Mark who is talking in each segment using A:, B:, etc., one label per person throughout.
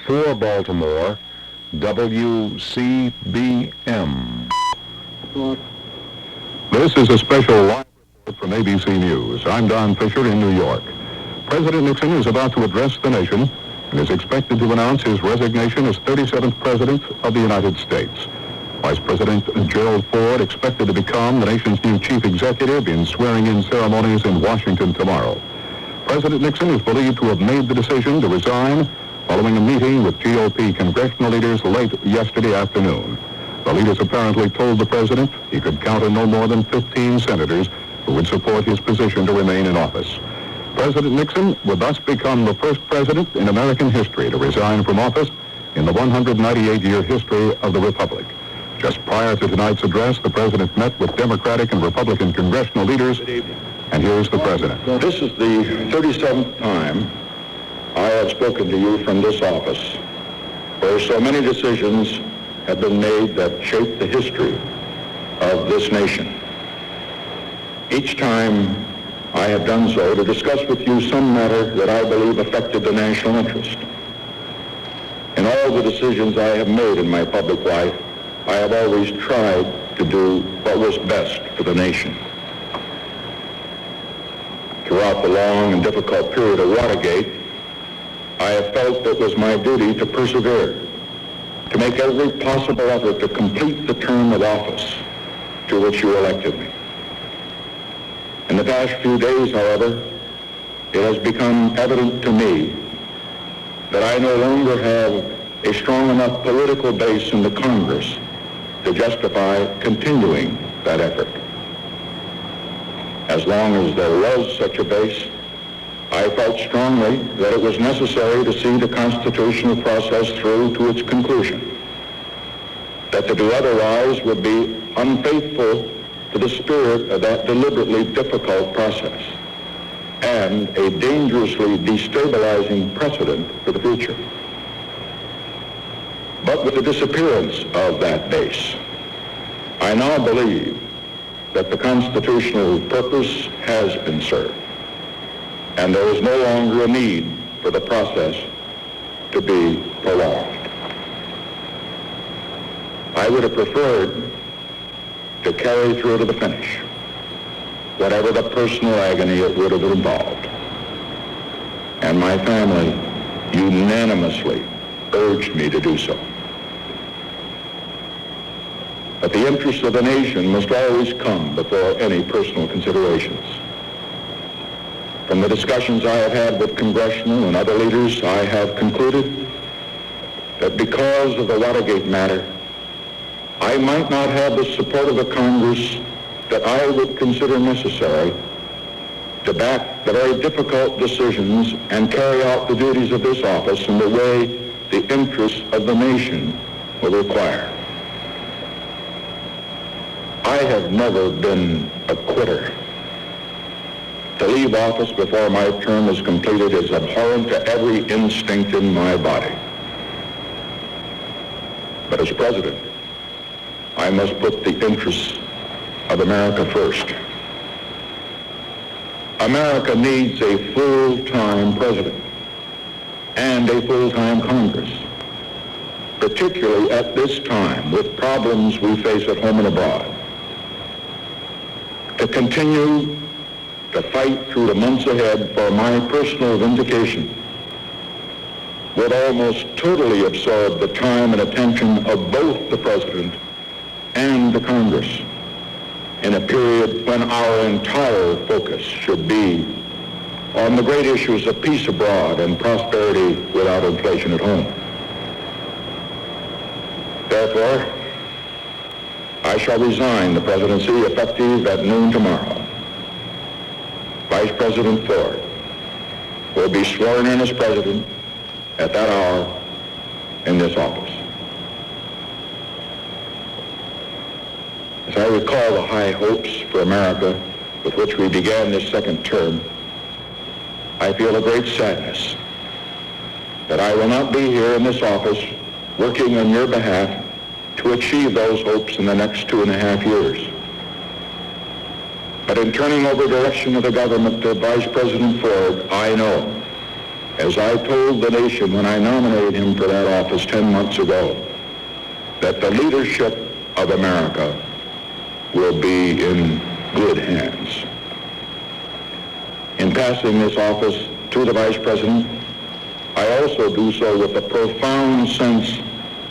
A: for Baltimore, WCBM.
B: This is a special live report from ABC News. I'm Don Fisher in New York. President Nixon is about to address the nation and is expected to announce his resignation as 37th President of the United States. Vice President Gerald Ford expected to become the nation's new chief executive in swearing-in ceremonies in Washington tomorrow. President Nixon is believed to have made the decision to resign following a meeting with GOP congressional leaders late yesterday afternoon. The leaders apparently told the president he could count on no more than 15 senators who would support his position to remain in office. President Nixon would thus become the first president in American history to resign from office in the 198-year history of the Republic. Just prior to tonight's address, the president met with Democratic and Republican congressional leaders, and here's the president.
C: This is the 37th time I have spoken to you from this office, where so many decisions have been made that shape the history of this nation. Each time I have done so to discuss with you some matter that I believe affected the national interest. In all the decisions I have made in my public life, I have always tried to do what was best for the nation. Throughout the long and difficult period of Watergate, I have felt it was my duty to persevere, to make every possible effort to complete the term of office to which you elected me. In the past few days, however, it has become evident to me that I no longer have a strong enough political base in the Congress to justify continuing that effort. As long as there was such a base, I felt strongly that it was necessary to see the constitutional process through to its conclusion, that to do otherwise would be unfaithful to the spirit of that deliberately difficult process and a dangerously destabilizing precedent for the future. But with the disappearance of that base, I now believe that the constitutional purpose has been served, and there is no longer a need for the process to be prolonged. I would have preferred to carry through to the finish, whatever the personal agony it would have involved. And my family unanimously urged me to do so. But the interests of the nation must always come before any personal considerations. From the discussions I have had with congressional and other leaders, I have concluded that because of the Watergate matter, I might not have the support of the Congress that I would consider necessary to back the very difficult decisions and carry out the duties of this office in the way the interests of the nation will require. I have never been a quitter. To leave office before my term is completed is abhorrent to every instinct in my body. But as president, I must put the interests of America first. America needs a full-time president and a full-time Congress, particularly at this time with problems we face at home and abroad. To continue to fight through the months ahead for my personal vindication would almost totally absorb the time and attention of both the President and the Congress in a period when our entire focus should be on the great issues of peace abroad and prosperity without inflation at home. Therefore, I shall resign the presidency effective at noon tomorrow. Vice President Ford will be sworn in as president at that hour in this office. As I recall the high hopes for America with which we began this second term, I feel a great sadness that I will not be here in this office working on your behalf to achieve those hopes in the next 2.5 years. But in turning over direction of the government to Vice President Ford, I know as I told the nation when I nominated him for that office 10 months ago, that the leadership of America will be in good hands. In passing this office to the Vice President, I also do so with a profound sense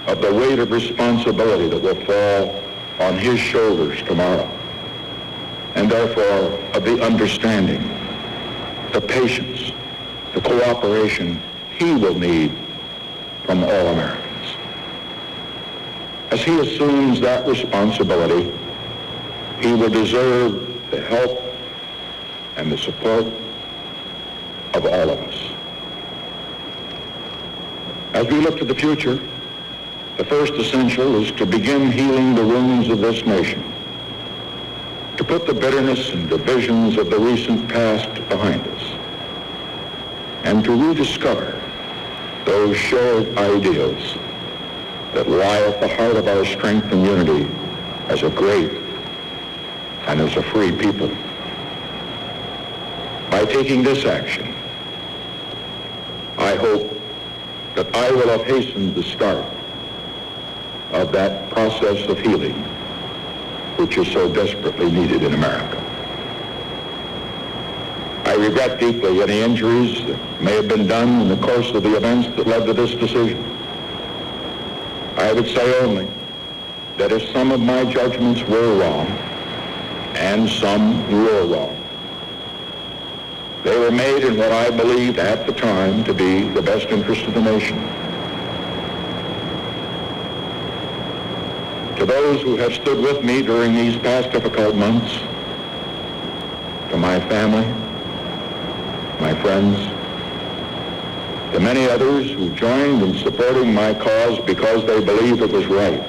C: of the weight of responsibility that will fall on his shoulders tomorrow, and therefore of the understanding, the patience, the cooperation he will need from all Americans. As he assumes that responsibility, he will deserve the help and the support of all of us. As we look to the future, the first essential is to begin healing the wounds of this nation, to put the bitterness and divisions of the recent past behind us, and to rediscover those shared ideals that lie at the heart of our strength and unity as a great and as a free people. By taking this action, I hope that I will have hastened the start of that process of healing which is so desperately needed in America. I regret deeply any injuries that may have been done in the course of the events that led to this decision. I would say only that if some of my judgments were wrong, and some were wrong, they were made in what I believed at the time to be the best interest of the nation. To those who have stood with me during these past difficult months, to my family, my friends, to many others who joined in supporting my cause because they believed it was right,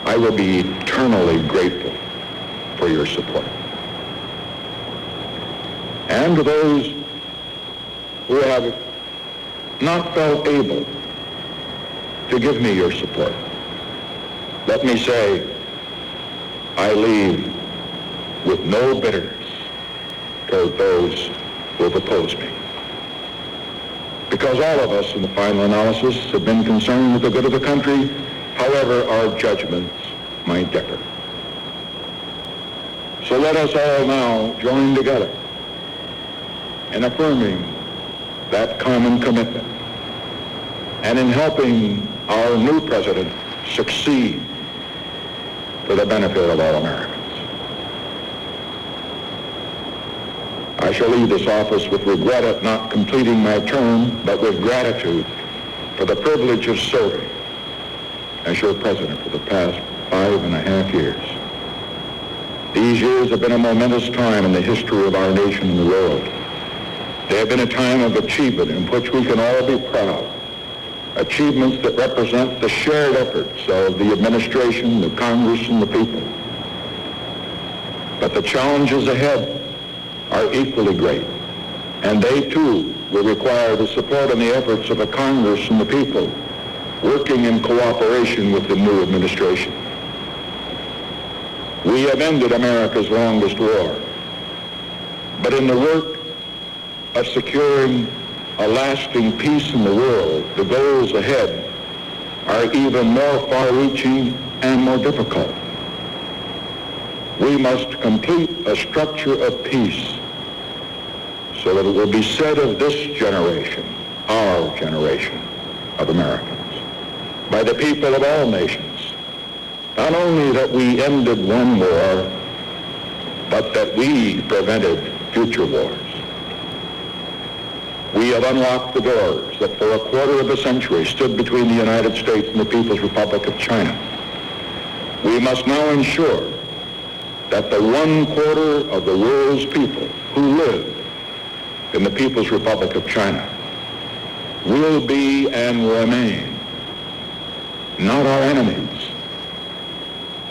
C: I will be eternally grateful for your support. And to those who have not felt able to give me your support, let me say, I leave with no bitterness toward those who have opposed me. Because all of us in the final analysis have been concerned with the good of the country, however our judgments might differ. So let us all now join together in affirming that common commitment and in helping our new president succeed for the benefit of all Americans. I shall leave this office with regret at not completing my term, but with gratitude for the privilege of serving as your president for the past 5.5 years. These years have been a momentous time in the history of our nation and the world. They have been a time of achievement in which we can all be proud. Achievements that represent the shared efforts of the administration, the Congress, and the people. But the challenges ahead are equally great, and they too will require the support and the efforts of the Congress and the people working in cooperation with the new administration. We have ended America's longest war, but in the work of securing a lasting peace in the world, the goals ahead are even more far-reaching and more difficult. We must complete a structure of peace so that it will be said of this generation, our generation of Americans, by the people of all nations, not only that we ended one war, but that we prevented future wars. We have unlocked the doors that for a quarter of a century stood between the United States and the People's Republic of China. We must now ensure that the 1/4 of the world's people who live in the People's Republic of China will be and remain not our enemies,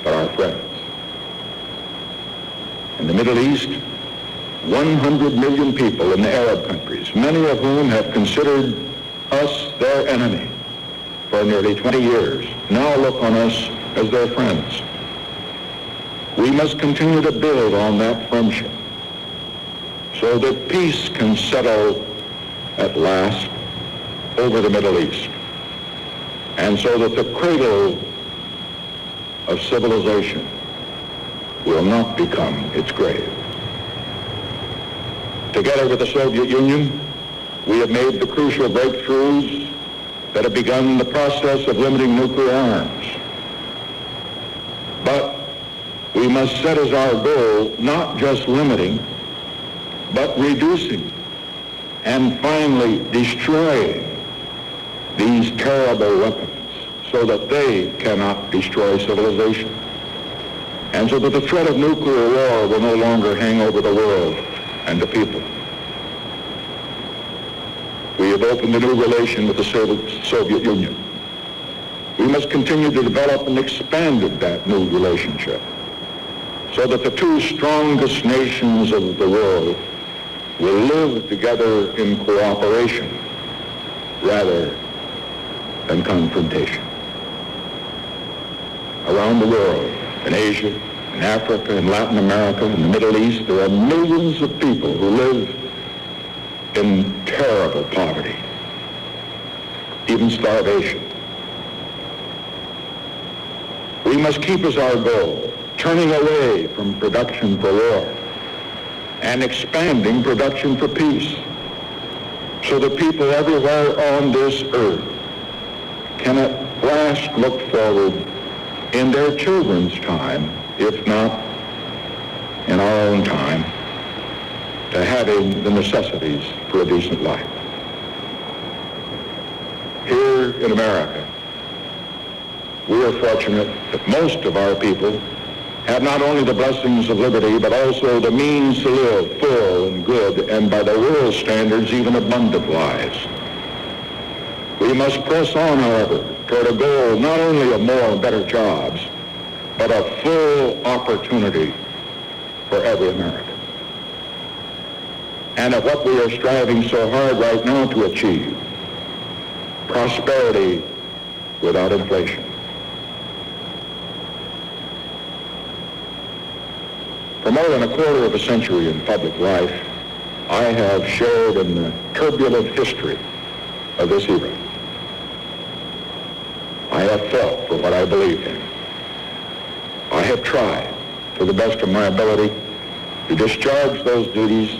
C: but our friends. In the Middle East, 100 million people in the Arab countries, many of whom have considered us their enemy for nearly 20 years, now look on us as their friends. We must continue to build on that friendship so that peace can settle at last over the Middle East, and so that the cradle of civilization will not become its grave. Together with the Soviet Union, we have made the crucial breakthroughs that have begun the process of limiting nuclear arms. But we must set as our goal not just limiting, but reducing and finally destroying these terrible weapons so that they cannot destroy civilization, and so that the threat of nuclear war will no longer hang over the world and the people. We have opened a new relation with the Soviet Union. We must continue to develop and expand that new relationship so that the two strongest nations of the world will live together in cooperation rather than confrontation. Around the world, in Asia, in Africa, in Latin America, in the Middle East, there are millions of people who live in terrible poverty, even starvation. We must keep as our goal turning away from production for war and expanding production for peace, so that people everywhere on this earth can at last look forward in their children's time, if not in our own time, to having the necessities for a decent life. Here in America, we are fortunate that most of our people have not only the blessings of liberty, but also the means to live full and good, and by the world's standards, even abundant lives. We must press on, however, toward a goal not only of more and better jobs, but of full opportunity for every American. And of what we are striving so hard right now to achieve, prosperity without inflation. For more than a quarter of a century in public life, I have shared in the turbulent history of this era. I have fought for what I believed in. I have tried, to the best of my ability, to discharge those duties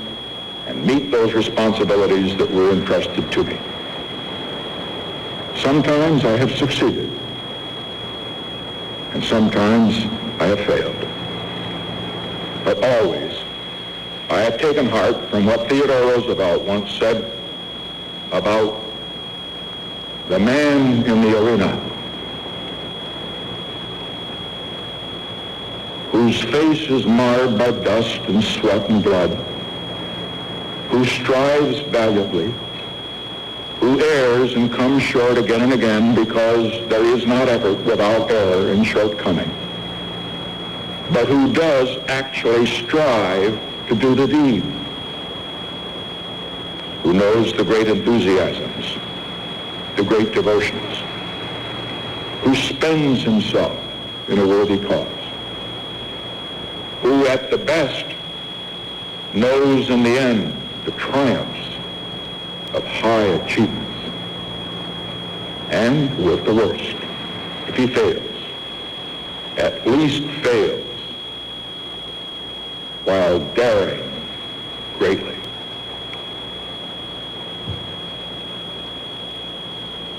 C: and meet those responsibilities that were entrusted to me. Sometimes I have succeeded, and sometimes I have failed. But always, I have taken heart from what Theodore Roosevelt once said about the man in the arena whose face is marred by dust and sweat and blood, who strives valiantly, who errs and comes short again and again, because there is not effort without error and shortcoming, but who does actually strive to do the deed, who knows the great enthusiasms, the great devotions, who spends himself in a worthy cause, who at the best knows in the end the triumphs of high achievements, and with the worst, if he fails, at least fails while daring greatly.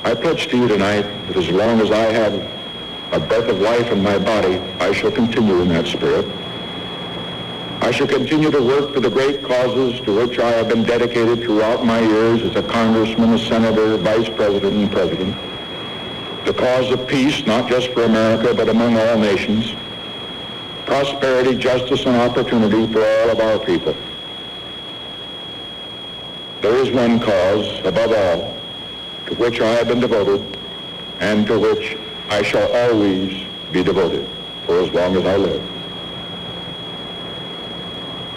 C: I pledge to you tonight that as long as I have a breath of life in my body, I shall continue in that spirit. I shall continue to work for the great causes to which I have been dedicated throughout my years as a congressman, a senator, vice president, and president. The cause of peace, not just for America, but among all nations. Prosperity, justice, and opportunity for all of our people. There is one cause, above all, to which I have been devoted, and to which I shall always be devoted for as long as I live.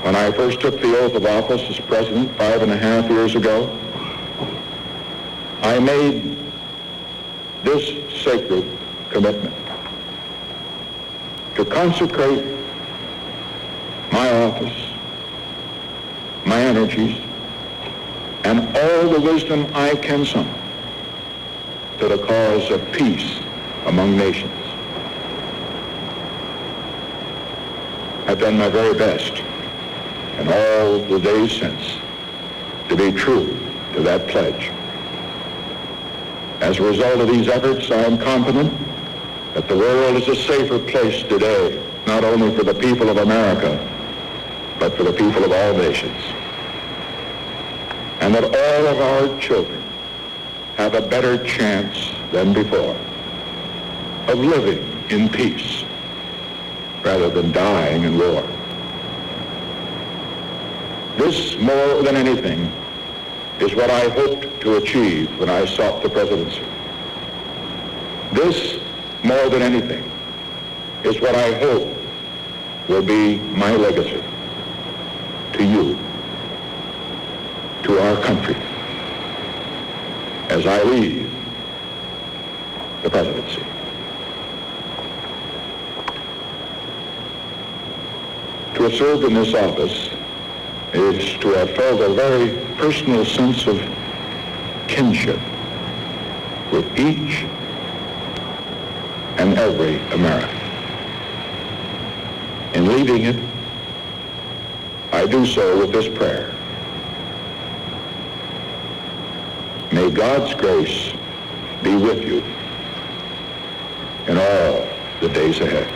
C: When I first took the oath of office as president 5.5 years ago, I made this sacred commitment: to consecrate my office my energies, and all the wisdom I can summon to the cause of peace among nations. I've done my very best in all the days since to be true to that pledge. As a result of these efforts, I am confident that the world is a safer place today, not only for the people of America, but for the people of all nations. And that all of our children have a better chance than before of living in peace rather than dying in war. This, more than anything, is what I hoped to achieve when I sought the presidency. This, more than anything, is what I hope will be my legacy to you, to our country, as I leave the presidency. To have served in this office is to have felt a very personal sense of kinship with each and every American. In leading it, I do so with this prayer. May God's grace be with you in all the days ahead.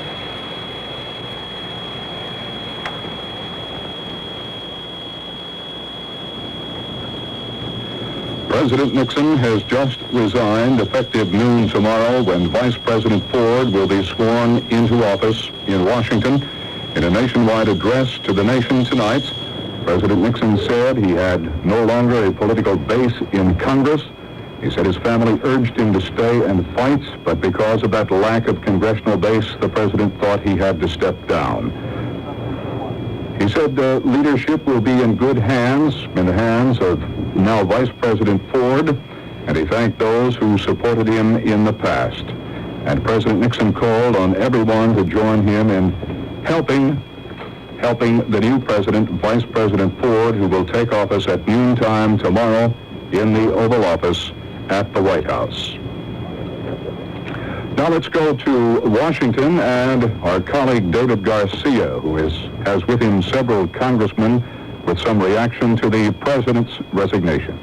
B: President Nixon has just resigned effective noon tomorrow when Vice President Ford will be sworn into office in Washington. In a nationwide address to the nation tonight, President Nixon said he had no longer a political base in Congress. He said his family urged him to stay and fight, but because of that lack of congressional base, the president thought he had to step down. He said leadership will be in good hands, in the hands of now Vice President Ford, and he thanked those who supported him in the past. And President Nixon called on everyone to join him in helping the new president, Vice President Ford, who will take office at noontime tomorrow in the Oval Office at the White House. Now let's go to Washington and our colleague David Garcia, who has with him several congressmen with some reaction to the president's resignation.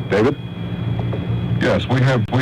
B: David?
A: Yes, we have